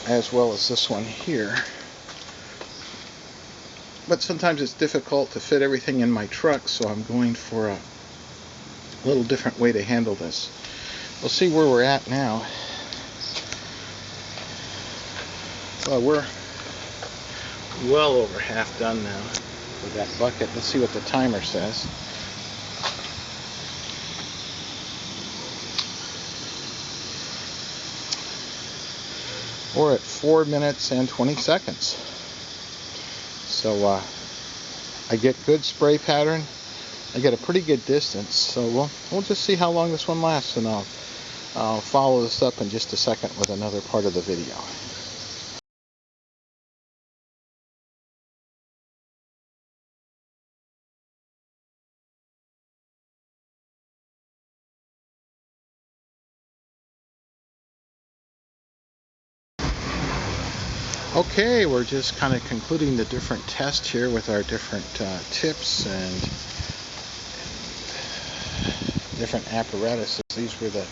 as well as this one here. But sometimes it's difficult to fit everything in my truck, so I'm going for a little different way to handle this. We'll see where we're at now. Well, we're well over half done now with that bucket. Let's see what the timer says. We're at 4 minutes and 20 seconds. So I get good spray pattern. I get a pretty good distance. So we'll just see how long this one lasts, and I'll follow this up in just a second with another part of the video. Okay, we're just kind of concluding the different tests here with our different tips and different apparatuses. These were the